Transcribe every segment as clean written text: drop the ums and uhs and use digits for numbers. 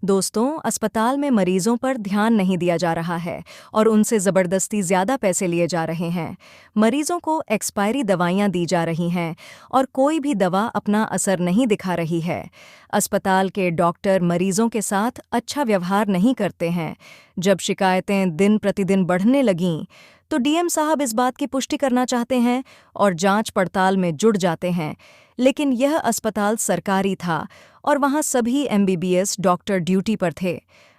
दोस्तों, अस्पताल में मरीजों पर ध्यान नहीं दिया जा रहा है और उनसे जबरदस्ती ज्यादा पैसे लिए जा रहे हैं। मरीजों को एक्सपायरी दवाइयां दी जा रही हैं और कोई भी दवा अपना असर नहीं दिखा रही है। अस्पताल के डॉक्टर मरीजों के साथ अच्छा व्यवहार नहीं करते हैं। जब शिकायतें दिन प्रतिदिन बढ़ने लगीं, तो डीएम साहब इस बात की पुष्टि करना चाहते हैं और जांच पड़ताल में जुड़ जाते हैं। लेकिन यह अस्पताल सरकारी था और वहां सभी एमबीबीएस डॉक्टर ड्यूटी पर थे।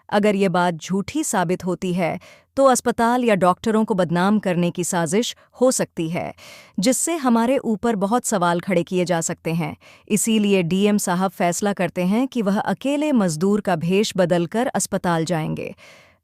अगर ये बात झूठी साबित होती है तो अस्पताल या डॉक्टरों को बदनाम करने की साजिश हो सकती है, जिससे हमारे ऊपर बहुत सवाल खड़े किए जा सकते हैं। इसीलिए डीएम साहब फैसला करते हैं कि वह अकेले मजदूर का भेष बदलकर अस्पताल जाएंगे।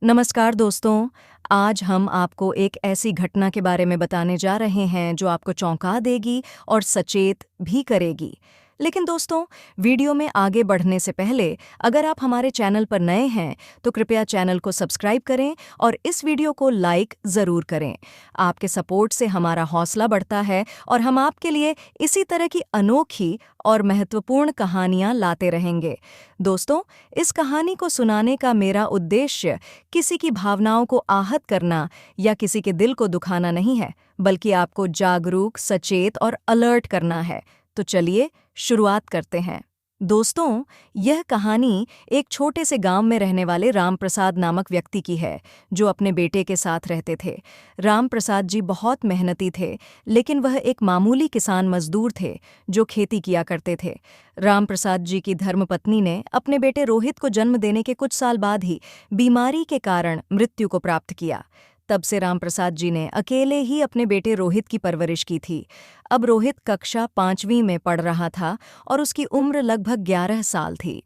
नमस्कार दोस्तों, आज हम आपको एक ऐसी घटना के बारे में बताने जा रहे हैं जो आपको चौंका देगी और सचेत भी करेगी। लेकिन दोस्तों, वीडियो में आगे बढ़ने से पहले अगर आप हमारे चैनल पर नए हैं तो कृपया चैनल को सब्सक्राइब करें और इस वीडियो को लाइक ज़रूर करें। आपके सपोर्ट से हमारा हौसला बढ़ता है और हम आपके लिए इसी तरह की अनोखी और महत्वपूर्ण कहानियां लाते रहेंगे। दोस्तों, इस कहानी को सुनाने का मेरा उद्देश्य किसी की भावनाओं को आहत करना या किसी के दिल को दुखाना नहीं है, बल्कि आपको जागरूक, सचेत और अलर्ट करना है। तो चलिए शुरुआत करते हैं। दोस्तों, यह कहानी एक छोटे से गांव में रहने वाले राम प्रसाद नामक व्यक्ति की है, जो अपने बेटे के साथ रहते थे। राम प्रसाद जी बहुत मेहनती थे, लेकिन वह एक मामूली किसान मजदूर थे जो खेती किया करते थे। राम प्रसाद जी की धर्मपत्नी ने अपने बेटे रोहित को जन्म देने के कुछ साल बाद ही बीमारी के कारण मृत्यु को प्राप्त किया। तब से राम प्रसाद जी ने अकेले ही अपने बेटे रोहित की परवरिश की थी। अब रोहित कक्षा 5वीं में पढ़ रहा था और उसकी उम्र लगभग 11 साल थी।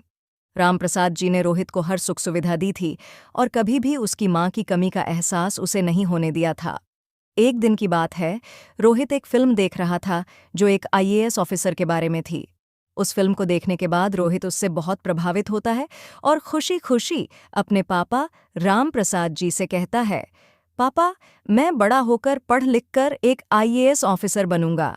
राम प्रसाद जी ने रोहित को हर सुख सुविधा दी थी और कभी भी उसकी मां की कमी का एहसास उसे नहीं होने दिया था। एक दिन की बात है, रोहित एक फिल्म देख रहा था जो एक आईएएस ऑफिसर के बारे में थी। उस फिल्म को देखने के बाद रोहित उससे बहुत प्रभावित होता है और खुशी खुशी अपने पापा राम प्रसाद जी से कहता है, पापा, मैं बड़ा होकर पढ़ लिखकर एक आईएएस ऑफिसर बनूंगा।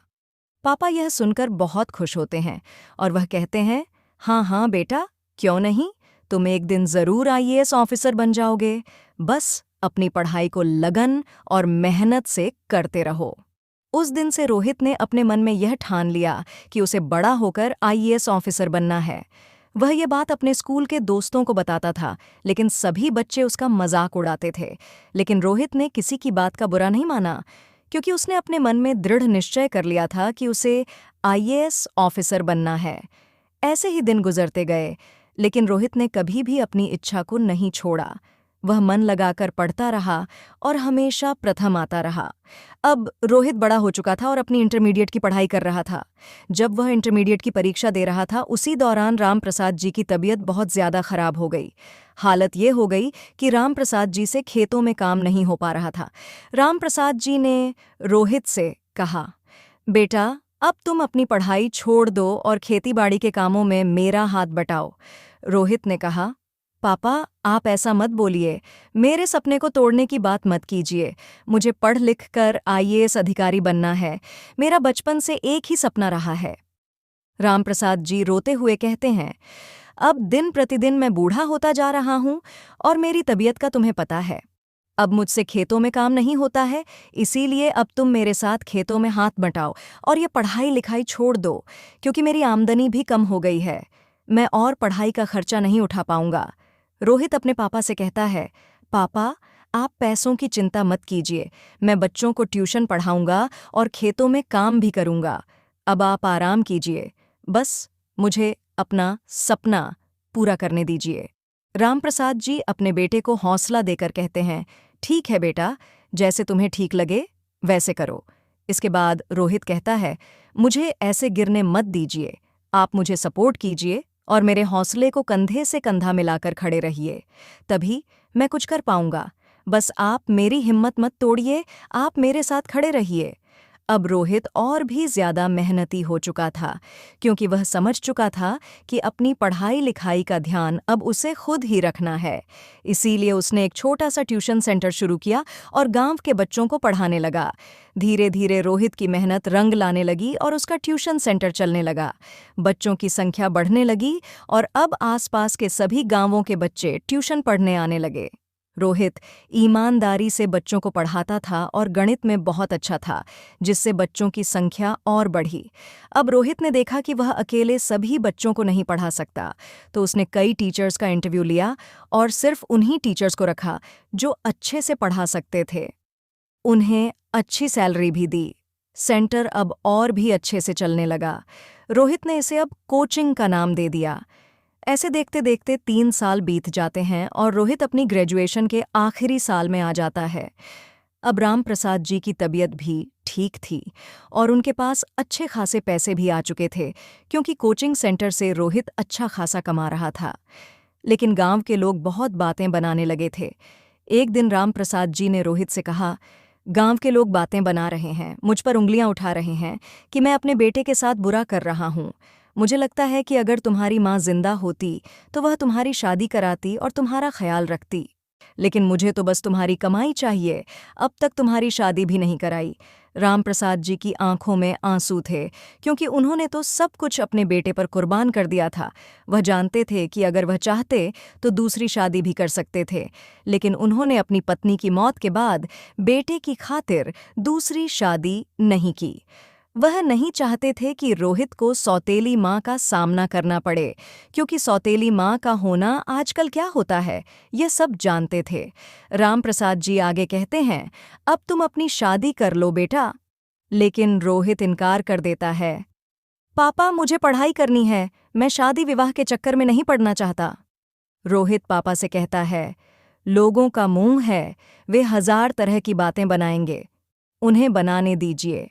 पापा यह सुनकर बहुत खुश होते हैं और वह कहते हैं, हाँ हाँ बेटा, क्यों नहीं, तुम एक दिन जरूर आईएएस ऑफिसर बन जाओगे। बस अपनी पढ़ाई को लगन और मेहनत से करते रहो। उस दिन से रोहित ने अपने मन में यह ठान लिया कि उसे बड़ा होकर आईएएस ऑफिसर बनना है। वह ये बात अपने स्कूल के दोस्तों को बताता था, लेकिन सभी बच्चे उसका मजाक उड़ाते थे। लेकिन रोहित ने किसी की बात का बुरा नहीं माना, क्योंकि उसने अपने मन में दृढ़ निश्चय कर लिया था कि उसे आईएएस ऑफिसर बनना है। ऐसे ही दिन गुजरते गए, लेकिन रोहित ने कभी भी अपनी इच्छा को नहीं छोड़ा। वह मन लगाकर पढ़ता रहा और हमेशा प्रथम आता रहा। अब रोहित बड़ा हो चुका था और अपनी इंटरमीडिएट की पढ़ाई कर रहा था। जब वह इंटरमीडिएट की परीक्षा दे रहा था, उसी दौरान राम प्रसाद जी की तबीयत बहुत ज्यादा खराब हो गई। हालत ये हो गई कि राम प्रसाद जी से खेतों में काम नहीं हो पा रहा था। राम प्रसाद जी ने रोहित से कहा, बेटा, अब तुम अपनी पढ़ाई छोड़ दो और खेतीबाड़ी के कामों में मेरा हाथ बटाओ। रोहित ने कहा, पापा, आप ऐसा मत बोलिए, मेरे सपने को तोड़ने की बात मत कीजिए। मुझे पढ़ लिख कर आईएएस अधिकारी बनना है। मेरा बचपन से एक ही सपना रहा है। राम प्रसाद जी रोते हुए कहते हैं, अब दिन प्रतिदिन मैं बूढ़ा होता जा रहा हूं और मेरी तबीयत का तुम्हें पता है। अब मुझसे खेतों में काम नहीं होता है, इसीलिए अब तुम मेरे साथ खेतों में हाथ बटाओ और ये पढ़ाई लिखाई छोड़ दो, क्योंकि मेरी आमदनी भी कम हो गई है। मैं और पढ़ाई का खर्चा नहीं उठा पाऊंगा। रोहित अपने पापा से कहता है, पापा, आप पैसों की चिंता मत कीजिए। मैं बच्चों को ट्यूशन पढ़ाऊंगा और खेतों में काम भी करूंगा। अब आप आराम कीजिए, बस मुझे अपना सपना पूरा करने दीजिए। राम प्रसाद जी अपने बेटे को हौसला देकर कहते हैं, ठीक है बेटा, जैसे तुम्हें ठीक लगे वैसे करो। इसके बाद रोहित कहता है, मुझे ऐसे गिरने मत दीजिए। आप मुझे सपोर्ट कीजिए और मेरे हौसले को कंधे से कंधा मिलाकर खड़े रहिए, तभी मैं कुछ कर पाऊंगा। बस आप मेरी हिम्मत मत तोड़िए, आप मेरे साथ खड़े रहिए। अब रोहित और भी ज्यादा मेहनती हो चुका था, क्योंकि वह समझ चुका था कि अपनी पढ़ाई लिखाई का ध्यान अब उसे खुद ही रखना है। इसीलिए उसने एक छोटा सा ट्यूशन सेंटर शुरू किया और गांव के बच्चों को पढ़ाने लगा। धीरे धीरे रोहित की मेहनत रंग लाने लगी और उसका ट्यूशन सेंटर चलने लगा। बच्चों की संख्या बढ़ने लगी और अब आसपास के सभी गांवों के बच्चे ट्यूशन पढ़ने आने लगे। रोहित ईमानदारी से बच्चों को पढ़ाता था और गणित में बहुत अच्छा था, जिससे बच्चों की संख्या और बढ़ी। अब रोहित ने देखा कि वह अकेले सभी बच्चों को नहीं पढ़ा सकता, तो उसने कई टीचर्स का इंटरव्यू लिया और सिर्फ उन्हीं टीचर्स को रखा जो अच्छे से पढ़ा सकते थे। उन्हें अच्छी सैलरी भी दी। सेंटर अब और भी अच्छे से चलने लगा। रोहित ने इसे अब कोचिंग का नाम दे दिया। ऐसे देखते देखते 3 साल बीत जाते हैं और रोहित अपनी ग्रेजुएशन के आखिरी साल में आ जाता है। अब राम प्रसाद जी की तबीयत भी ठीक थी और उनके पास अच्छे खासे पैसे भी आ चुके थे, क्योंकि कोचिंग सेंटर से रोहित अच्छा खासा कमा रहा था। लेकिन गांव के लोग बहुत बातें बनाने लगे थे। एक दिन राम प्रसाद जी ने रोहित से कहा, गांव के लोग बातें बना रहे हैं, मुझ पर उंगलियां उठा रहे हैं कि मैं अपने बेटे के साथ बुरा कर रहा हूं। मुझे लगता है कि अगर तुम्हारी माँ जिंदा होती तो वह तुम्हारी शादी कराती और तुम्हारा ख्याल रखती। लेकिन मुझे तो बस तुम्हारी कमाई चाहिए, अब तक तुम्हारी शादी भी नहीं कराई। राम प्रसाद जी की आंखों में आंसू थे, क्योंकि उन्होंने तो सब कुछ अपने बेटे पर कुर्बान कर दिया था। वह जानते थे कि अगर वह चाहते तो दूसरी शादी भी कर सकते थे, लेकिन उन्होंने अपनी पत्नी की मौत के बाद बेटे की खातिर दूसरी शादी नहीं की। वह नहीं चाहते थे कि रोहित को सौतेली माँ का सामना करना पड़े, क्योंकि सौतेली माँ का होना आजकल क्या होता है, ये सब जानते थे। राम प्रसाद जी आगे कहते हैं, अब तुम अपनी शादी कर लो बेटा। लेकिन रोहित इनकार कर देता है। पापा, मुझे पढ़ाई करनी है, मैं शादी विवाह के चक्कर में नहीं पड़ना चाहता। रोहित पापा से कहता है, लोगों का मुंह है, वे 1000 तरह की बातें बनाएंगे, उन्हें बनाने दीजिए।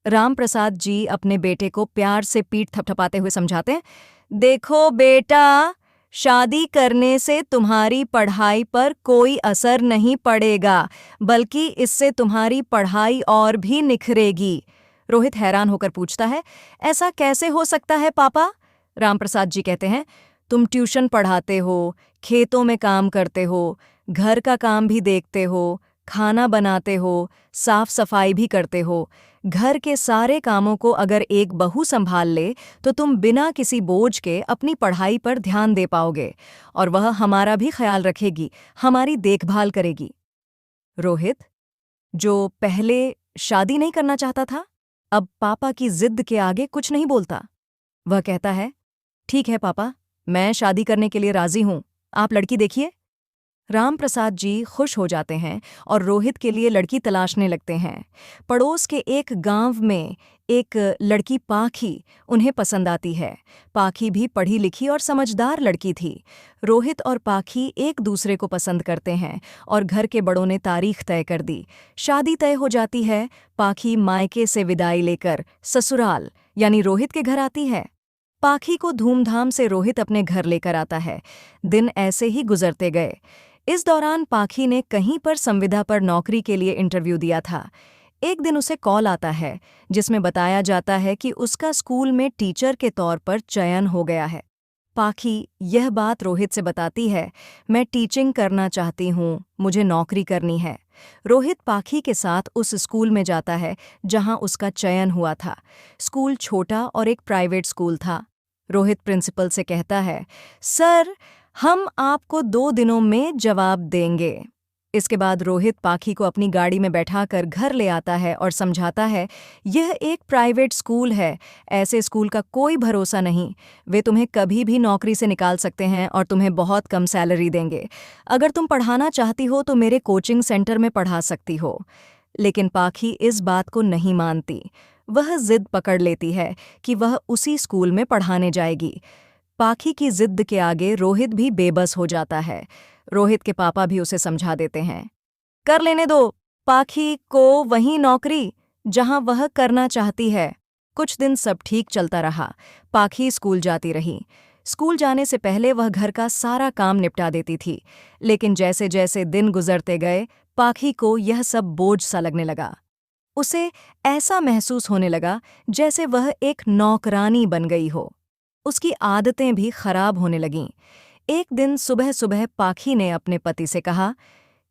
राम प्रसाद जी अपने बेटे को प्यार से पीठ थपथपाते हुए समझाते हैं, देखो बेटा, शादी करने से तुम्हारी पढ़ाई पर कोई असर नहीं पड़ेगा, बल्कि इससे तुम्हारी पढ़ाई और भी निखरेगी। रोहित हैरान होकर पूछता है, ऐसा कैसे हो सकता है पापा? राम प्रसाद जी कहते हैं, तुम ट्यूशन पढ़ाते हो, खेतों में काम करते हो, घर का काम भी देखते हो, खाना बनाते हो, साफ सफाई भी करते हो। घर के सारे कामों को अगर एक बहू संभाल ले तो तुम बिना किसी बोझ के अपनी पढ़ाई पर ध्यान दे पाओगे, और वह हमारा भी ख्याल रखेगी, हमारी देखभाल करेगी। रोहित, जो पहले शादी नहीं करना चाहता था, अब पापा की जिद के आगे कुछ नहीं बोलता। वह कहता है, ठीक है पापा, मैं शादी करने के लिए राजी हूं, आप लड़की देखिए। राम प्रसाद जी खुश हो जाते हैं और रोहित के लिए लड़की तलाशने लगते हैं। पड़ोस के एक गांव में एक लड़की पाखी उन्हें पसंद आती है। पाखी भी पढ़ी लिखी और समझदार लड़की थी। रोहित और पाखी एक दूसरे को पसंद करते हैं और घर के बड़ों ने तारीख तय कर दी। शादी तय हो जाती है। पाखी मायके से विदाई लेकर ससुराल यानी रोहित के घर आती है। पाखी को धूमधाम से रोहित अपने घर लेकर आता है। दिन ऐसे ही गुजरते गए। इस दौरान पाखी ने कहीं पर संविदा पर नौकरी के लिए इंटरव्यू दिया था। एक दिन उसे कॉल आता है, जिसमें बताया जाता है कि उसका स्कूल में टीचर के तौर पर चयन हो गया है। पाखी यह बात रोहित से बताती है, मैं टीचिंग करना चाहती हूँ, मुझे नौकरी करनी है। रोहित पाखी के साथ उस स्कूल में जाता है जहां उसका चयन हुआ था। स्कूल छोटा और एक प्राइवेट स्कूल था। रोहित प्रिंसिपल से कहता है, सर, हम आपको 2 दिनों में जवाब देंगे। इसके बाद रोहित पाखी को अपनी गाड़ी में बैठाकर घर ले आता है और समझाता है, यह एक प्राइवेट स्कूल है, ऐसे स्कूल का कोई भरोसा नहीं, वे तुम्हें कभी भी नौकरी से निकाल सकते हैं और तुम्हें बहुत कम सैलरी देंगे। अगर तुम पढ़ाना चाहती हो तो मेरे कोचिंग सेंटर में पढ़ा सकती हो। लेकिन पाखी इस बात को नहीं मानती। वह जिद पकड़ लेती है कि वह उसी स्कूल में पढ़ाने जाएगी। पाखी की जिद के आगे रोहित भी बेबस हो जाता है। रोहित के पापा भी उसे समझा देते हैं, कर लेने दो पाखी को वही नौकरी जहां वह करना चाहती है। कुछ दिन सब ठीक चलता रहा। पाखी स्कूल जाती रही। स्कूल जाने से पहले वह घर का सारा काम निपटा देती थी, लेकिन जैसे जैसे दिन गुजरते गए पाखी को यह सब बोझ सा लगने लगा। उसे ऐसा महसूस होने लगा जैसे वह एक नौकरानी बन गई हो। उसकी आदतें भी खराब होने लगीं। एक दिन सुबह सुबह पाखी ने अपने पति से कहा,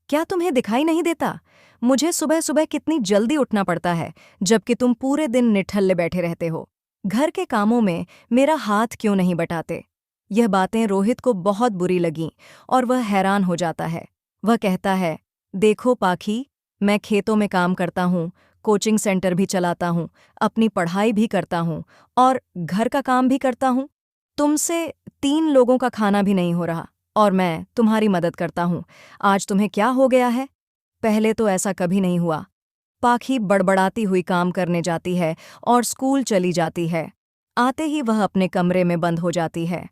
क्या तुम्हें दिखाई नहीं देता? मुझे सुबह सुबह कितनी जल्दी उठना पड़ता है, जबकि तुम पूरे दिन निठल्ले बैठे रहते हो। घर के कामों में मेरा हाथ क्यों नहीं बटाते? यह बातें रोहित को बहुत बुरी लगीं और वह हैरान हो जाता है। वह कहता है, देखो पाखी, मैं खेतों में काम करता हूँ, कोचिंग सेंटर भी चलाता हूँ, अपनी पढ़ाई भी करता हूँ और घर का काम भी करता हूँ। तुमसे 3 लोगों का खाना भी नहीं हो रहा और मैं तुम्हारी मदद करता हूँ। आज तुम्हें क्या हो गया है? पहले तो ऐसा कभी नहीं हुआ। पाखी बड़बड़ाती हुई काम करने जाती है और स्कूल चली जाती है। आते ही वह अपने कमरे में बंद हो जाती है।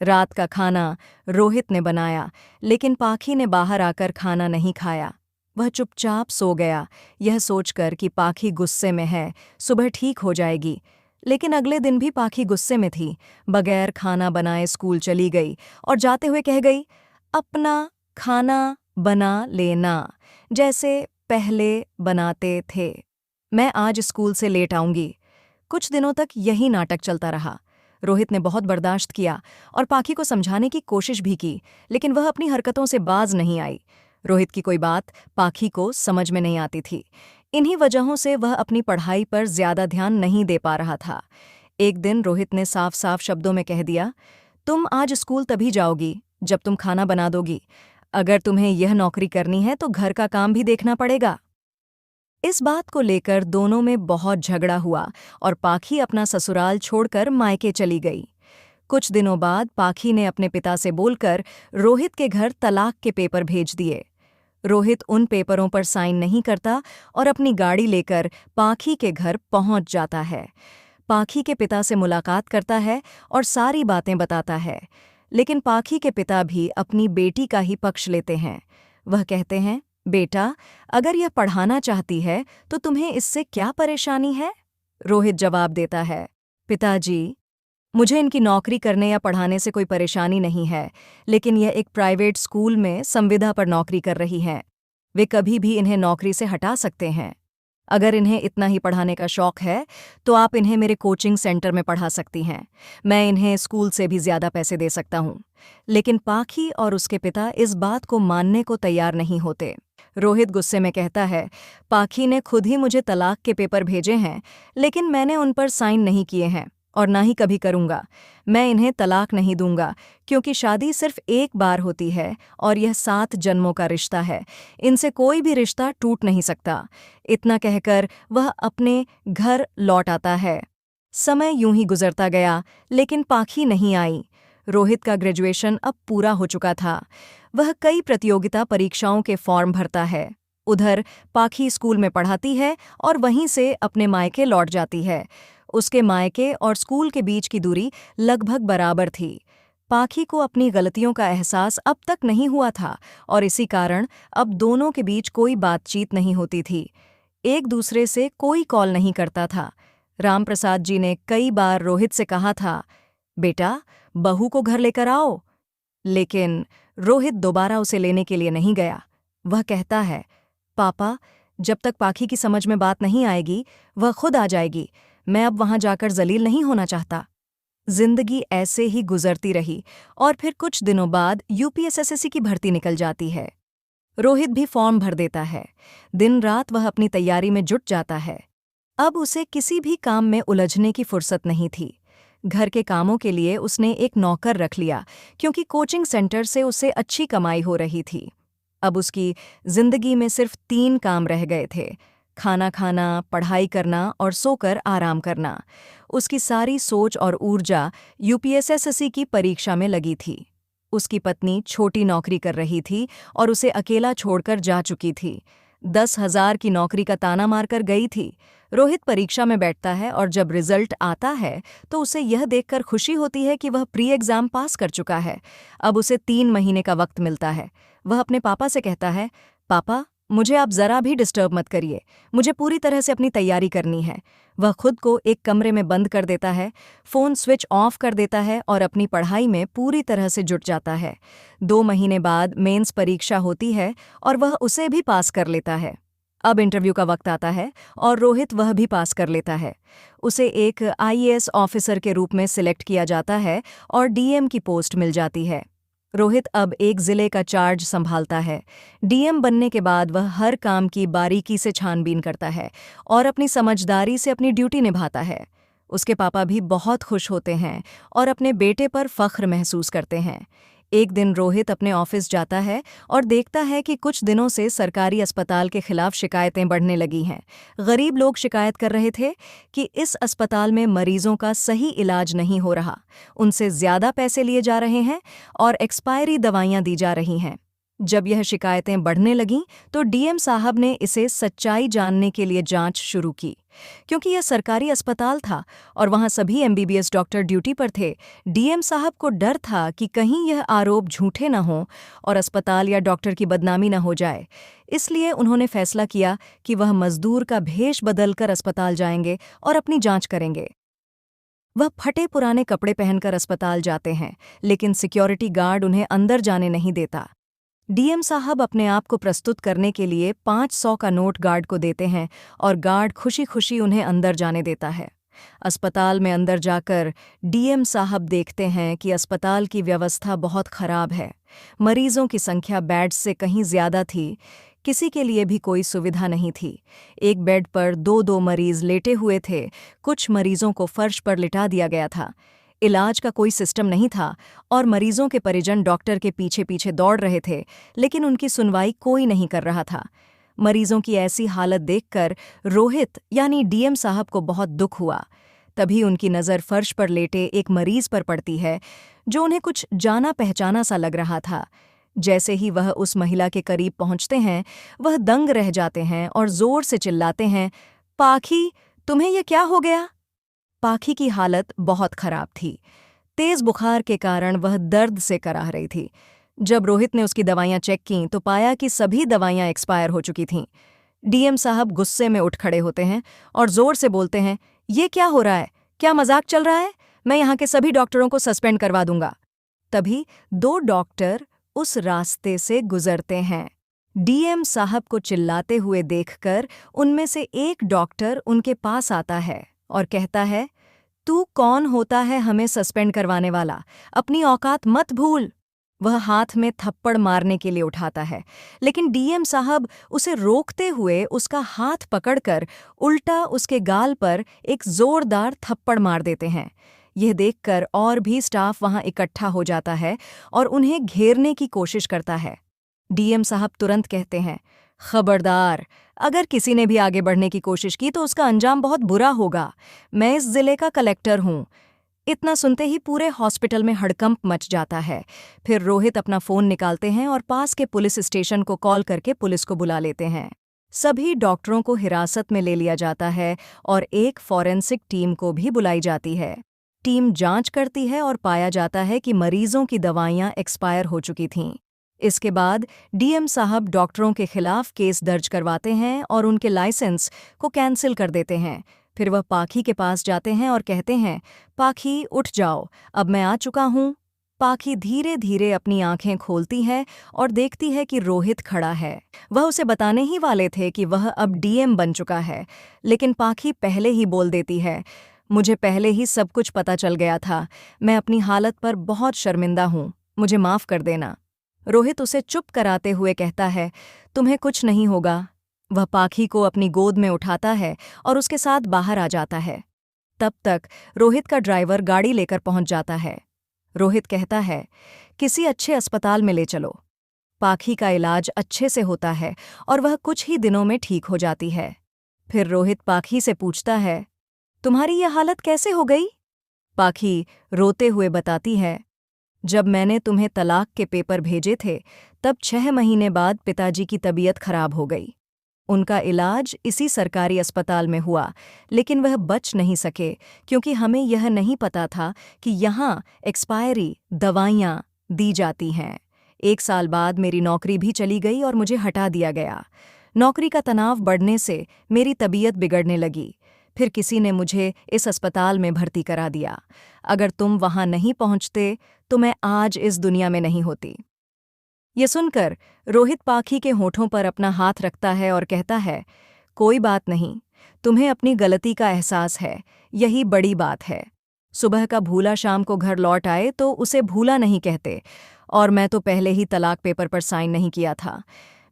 रात का खाना रोहित ने बनाया, लेकिन पाखी ने बाहर आकर खाना नहीं खाया। वह चुपचाप सो गया, यह सोचकर कि पाखी गुस्से में है, सुबह ठीक हो जाएगी। लेकिन अगले दिन भी पाखी गुस्से में थी, बगैर खाना बनाए स्कूल चली गई और जाते हुए कह गई, अपना खाना बना लेना, जैसे पहले बनाते थे। मैं आज स्कूल से लेट आऊंगी। कुछ दिनों तक यही नाटक चलता रहा। रोहित ने बहुत बर्दाश्त किया और पाखी को समझाने की कोशिश भी की, लेकिन वह अपनी हरकतों से बाज नहीं आई। रोहित की कोई बात पाखी को समझ में नहीं आती थी। इन्हीं वजहों से वह अपनी पढ़ाई पर ज्यादा ध्यान नहीं दे पा रहा था। एक दिन रोहित ने साफ साफ शब्दों में कह दिया, तुम आज स्कूल तभी जाओगी जब तुम खाना बना दोगी। अगर तुम्हें यह नौकरी करनी है तो घर का काम भी देखना पड़ेगा। इस बात को लेकर दोनों में बहुत झगड़ा हुआ और पाखी अपना ससुराल छोड़कर मायके चली गई। कुछ दिनों बाद पाखी ने अपने पिता से बोलकर रोहित के घर तलाक के पेपर भेज दिए। रोहित उन पेपरों पर साइन नहीं करता और अपनी गाड़ी लेकर पाखी के घर पहुंच जाता है। पाखी के पिता से मुलाकात करता है और सारी बातें बताता है, लेकिन पाखी के पिता भी अपनी बेटी का ही पक्ष लेते हैं। वह कहते हैं, बेटा, अगर यह पढ़ाना चाहती है तो तुम्हें इससे क्या परेशानी है? रोहित जवाब देता है, पिताजी, मुझे इनकी नौकरी करने या पढ़ाने से कोई परेशानी नहीं है, लेकिन यह एक प्राइवेट स्कूल में संविदा पर नौकरी कर रही हैं। वे कभी भी इन्हें नौकरी से हटा सकते हैं। अगर इन्हें इतना ही पढ़ाने का शौक है तो आप इन्हें मेरे कोचिंग सेंटर में पढ़ा सकती हैं। मैं इन्हें स्कूल से भी ज्यादा पैसे दे सकता हूँ। लेकिन पाखी और उसके पिता इस बात को मानने को तैयार नहीं होते। रोहित गुस्से में कहता है, पाखी ने खुद ही मुझे तलाक के पेपर भेजे हैं, लेकिन मैंने उन पर साइन नहीं किए हैं और ना ही कभी करूंगा। मैं इन्हें तलाक नहीं दूंगा, क्योंकि शादी सिर्फ एक बार होती है और यह 7 जन्मों का रिश्ता है। इनसे कोई भी रिश्ता टूट नहीं सकता। इतना कहकर वह अपने घर लौट आता है। समय यूं ही गुजरता गया, लेकिन पाखी नहीं आई। रोहित का ग्रेजुएशन अब पूरा हो चुका था। वह कई प्रतियोगिता परीक्षाओं के फॉर्म भरता है। उधर पाखी स्कूल में पढ़ाती है और वहीं से अपने मायके लौट जाती है। उसके मायके और स्कूल के बीच की दूरी लगभग बराबर थी। पाखी को अपनी गलतियों का एहसास अब तक नहीं हुआ था और इसी कारण अब दोनों के बीच कोई बातचीत नहीं होती थी। एक दूसरे से कोई कॉल नहीं करता था। रामप्रसाद जी ने कई बार रोहित से कहा था, बेटा, बहू को घर लेकर आओ, लेकिन रोहित दोबारा उसे लेने के लिए नहीं गया। वह कहता है, पापा, जब तक पाखी की समझ में बात नहीं आएगी वह खुद आ जाएगी। मैं अब वहां जाकर जलील नहीं होना चाहता। जिंदगी ऐसे ही गुजरती रही और फिर कुछ दिनों बाद यूपीएसएससी की भर्ती निकल जाती है। रोहित भी फॉर्म भर देता है। दिन रात वह अपनी तैयारी में जुट जाता है। अब उसे किसी भी काम में उलझने की फुर्सत नहीं थी। घर के कामों के लिए उसने एक नौकर रख लिया, क्योंकि कोचिंग सेंटर से उसे अच्छी कमाई हो रही थी। अब उसकी जिंदगी में सिर्फ 3 काम रह गए थे, खाना खाना, पढ़ाई करना और सोकर आराम करना। उसकी सारी सोच और ऊर्जा यूपीएसएससी की परीक्षा में लगी थी। उसकी पत्नी छोटी नौकरी कर रही थी और उसे अकेला छोड़कर जा चुकी थी। 10,000 की नौकरी का ताना मारकर गई थी। रोहित परीक्षा में बैठता है और जब रिजल्ट आता है तो उसे यह देखकर खुशी होती है कि वह प्री एग्जाम पास कर चुका है। अब उसे 3 महीने का वक्त मिलता है। वह अपने पापा से कहता है, पापा, मुझे आप जरा भी डिस्टर्ब मत करिए, मुझे पूरी तरह से अपनी तैयारी करनी है। वह खुद को एक कमरे में बंद कर देता है, फ़ोन स्विच ऑफ कर देता है और अपनी पढ़ाई में पूरी तरह से जुट जाता है। 2 महीने बाद मेंस परीक्षा होती है और वह उसे भी पास कर लेता है। अब इंटरव्यू का वक्त आता है और रोहित वह भी पास कर लेता है। उसे एक आईएएस ऑफिसर के रूप में सिलेक्ट किया जाता है और डीएम की पोस्ट मिल जाती है। रोहित अब एक जिले का चार्ज संभालता है। डीएम बनने के बाद वह हर काम की बारीकी से छानबीन करता है और अपनी समझदारी से अपनी ड्यूटी निभाता है। उसके पापा भी बहुत खुश होते हैं और अपने बेटे पर फख्र महसूस करते हैं। एक दिन रोहित अपने ऑफिस जाता है और देखता है कि कुछ दिनों से सरकारी अस्पताल के खिलाफ शिकायतें बढ़ने लगी हैं। गरीब लोग शिकायत कर रहे थे कि इस अस्पताल में मरीजों का सही इलाज नहीं हो रहा, उनसे ज्यादा पैसे लिए जा रहे हैं और एक्सपायरी दवाइयां दी जा रही हैं। जब यह शिकायतें बढ़ने लगीं तो डीएम साहब ने इसे सच्चाई जानने के लिए जांच शुरू की। क्योंकि यह सरकारी अस्पताल था और वहां सभी एमबीबीएस डॉक्टर ड्यूटी पर थे, डीएम साहब को डर था कि कहीं यह आरोप झूठे न हों और अस्पताल या डॉक्टर की बदनामी न हो जाए। इसलिए उन्होंने फैसला किया कि वह मजदूर का भेष बदलकर अस्पताल जाएंगे और अपनी जांच करेंगे। वह फटे पुराने कपड़े पहनकर अस्पताल जाते हैं, लेकिन सिक्योरिटी गार्ड उन्हें अंदर जाने नहीं देता। डीएम साहब अपने आप को प्रस्तुत करने के लिए 500 का नोट गार्ड को देते हैं और गार्ड खुशी खुशी उन्हें अंदर जाने देता है। अस्पताल में अंदर जाकर डीएम साहब देखते हैं कि अस्पताल की व्यवस्था बहुत खराब है। मरीजों की संख्या बेड्स से कहीं ज्यादा थी, किसी के लिए भी कोई सुविधा नहीं थी। एक बेड पर दो मरीज लेटे हुए थे, कुछ मरीजों को फर्श पर लिटा दिया गया था। इलाज का कोई सिस्टम नहीं था और मरीजों के परिजन डॉक्टर के पीछे पीछे दौड़ रहे थे, लेकिन उनकी सुनवाई कोई नहीं कर रहा था। मरीजों की ऐसी हालत देखकर रोहित यानी डीएम साहब को बहुत दुख हुआ। तभी उनकी नज़र फर्श पर लेटे एक मरीज पर पड़ती है जो उन्हें कुछ जाना पहचाना सा लग रहा था। जैसे ही वह उस महिला के करीब पहुंचते हैं, वह दंग रह जाते हैं और जोर से चिल्लाते हैं, पाखी, तुम्हें यह क्या हो गया? पाखी की हालत बहुत खराब थी। तेज बुखार के कारण वह दर्द से कराह रही थी। जब रोहित ने उसकी दवाइयां चेक कीं तो पाया कि सभी दवाइयां एक्सपायर हो चुकी थीं। डीएम साहब गुस्से में उठ खड़े होते हैं और जोर से बोलते हैं, ये क्या हो रहा है? क्या मजाक चल रहा है? मैं यहाँ के सभी डॉक्टरों को सस्पेंड करवा दूंगा। तभी 2 डॉक्टर उस रास्ते से गुजरते हैं। डीएम साहब को चिल्लाते हुए देखकर उनमें से एक डॉक्टर उनके पास आता है और कहता है, तू कौन होता है हमें सस्पेंड करवाने वाला? अपनी औकात मत भूल। वह हाथ में थप्पड़ मारने के लिए उठाता है, लेकिन डीएम साहब उसे रोकते हुए उसका हाथ पकड़कर उल्टा उसके गाल पर एक जोरदार थप्पड़ मार देते हैं। यह देखकर और भी स्टाफ वहां इकट्ठा हो जाता है और उन्हें घेरने की कोशिश करता है। डीएम साहब तुरंत कहते हैं, खबरदार, अगर किसी ने भी आगे बढ़ने की कोशिश की तो उसका अंजाम बहुत बुरा होगा। मैं इस जिले का कलेक्टर हूं। इतना सुनते ही पूरे हॉस्पिटल में हड़कंप मच जाता है। फिर रोहित अपना फोन निकालते हैं और पास के पुलिस स्टेशन को कॉल करके पुलिस को बुला लेते हैं। सभी डॉक्टरों को हिरासत में ले लिया जाता है और एक फॉरेंसिक टीम को भी बुलाई जाती है। टीम जांच करती है और पाया जाता है कि मरीजों की दवाइयां एक्सपायर हो चुकी थीं। इसके बाद डीएम साहब डॉक्टरों के खिलाफ केस दर्ज करवाते हैं और उनके लाइसेंस को कैंसिल कर देते हैं। फिर वह पाखी के पास जाते हैं और कहते हैं, पाखी उठ जाओ, अब मैं आ चुका हूँ। पाखी धीरे धीरे अपनी आंखें खोलती है और देखती है कि रोहित खड़ा है। वह उसे बताने ही वाले थे कि वह अब डीएम बन चुका है, लेकिन पाखी पहले ही बोल देती है, मुझे पहले ही सब कुछ पता चल गया था। मैं अपनी हालत पर बहुत शर्मिंदा हूँ, मुझे माफ़ कर देना। रोहित उसे चुप कराते हुए कहता है, तुम्हें कुछ नहीं होगा। वह पाखी को अपनी गोद में उठाता है और उसके साथ बाहर आ जाता है। तब तक रोहित का ड्राइवर गाड़ी लेकर पहुंच जाता है। रोहित कहता है, किसी अच्छे अस्पताल में ले चलो। पाखी का इलाज अच्छे से होता है और वह कुछ ही दिनों में ठीक हो जाती है। फिर रोहित पाखी से पूछता है, तुम्हारी यह हालत कैसे हो गई? पाखी रोते हुए बताती है, जब मैंने तुम्हें तलाक के पेपर भेजे थे तब 6 महीने बाद पिताजी की तबीयत खराब हो गई। उनका इलाज इसी सरकारी अस्पताल में हुआ, लेकिन वह बच नहीं सके क्योंकि हमें यह नहीं पता था कि यहाँ एक्सपायरी दवाइयाँ दी जाती हैं। 1 साल बाद मेरी नौकरी भी चली गई और मुझे हटा दिया गया। नौकरी का तनाव बढ़ने से मेरी तबीयत बिगड़ने लगी। फिर किसी ने मुझे इस अस्पताल में भर्ती करा दिया। अगर तुम वहां नहीं पहुंचते तो मैं आज इस दुनिया में नहीं होती। ये सुनकर रोहित पाखी के होठों पर अपना हाथ रखता है और कहता है, कोई बात नहीं, तुम्हें अपनी गलती का एहसास है, यही बड़ी बात है। सुबह का भूला शाम को घर लौट आए तो उसे भूला नहीं कहते। और मैं तो पहले ही तलाक पेपर पर साइन नहीं किया था।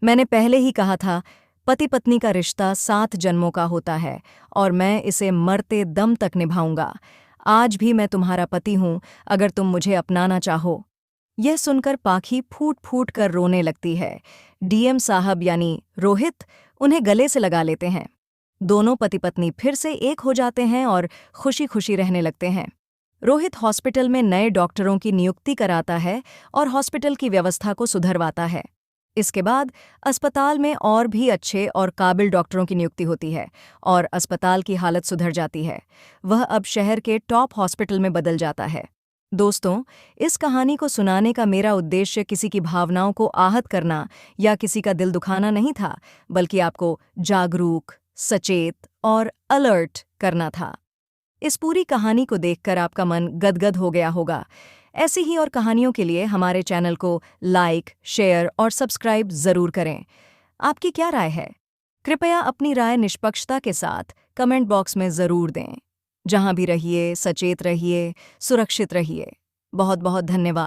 मैंने पहले ही कहा था, पति पत्नी का रिश्ता 7 जन्मों का होता है और मैं इसे मरते दम तक निभाऊंगा। आज भी मैं तुम्हारा पति हूं, अगर तुम मुझे अपनाना चाहो। यह सुनकर पाखी फूट फूट कर रोने लगती है। डीएम साहब यानी रोहित उन्हें गले से लगा लेते हैं। दोनों पति पत्नी फिर से एक हो जाते हैं और खुशी खुशी रहने लगते हैं। रोहित हॉस्पिटल में नए डॉक्टरों की नियुक्ति कराता है और हॉस्पिटल की व्यवस्था को सुधरवाता है। इसके बाद अस्पताल में और भी अच्छे और काबिल डॉक्टरों की नियुक्ति होती है और अस्पताल की हालत सुधर जाती है। वह अब शहर के टॉप हॉस्पिटल में बदल जाता है। दोस्तों, इस कहानी को सुनाने का मेरा उद्देश्य किसी की भावनाओं को आहत करना या किसी का दिल दुखाना नहीं था, बल्कि आपको जागरूक, सचेत और अलर्ट करना था। इस पूरी कहानी को देखकर आपका मन गदगद हो गया होगा। ऐसी ही और कहानियों के लिए हमारे चैनल को लाइक, शेयर और सब्सक्राइब जरूर करें। आपकी क्या राय है? कृपया अपनी राय निष्पक्षता के साथ कमेंट बॉक्स में जरूर दें। जहां भी रहिए, सचेत रहिए, सुरक्षित रहिए। बहुत बहुत धन्यवाद।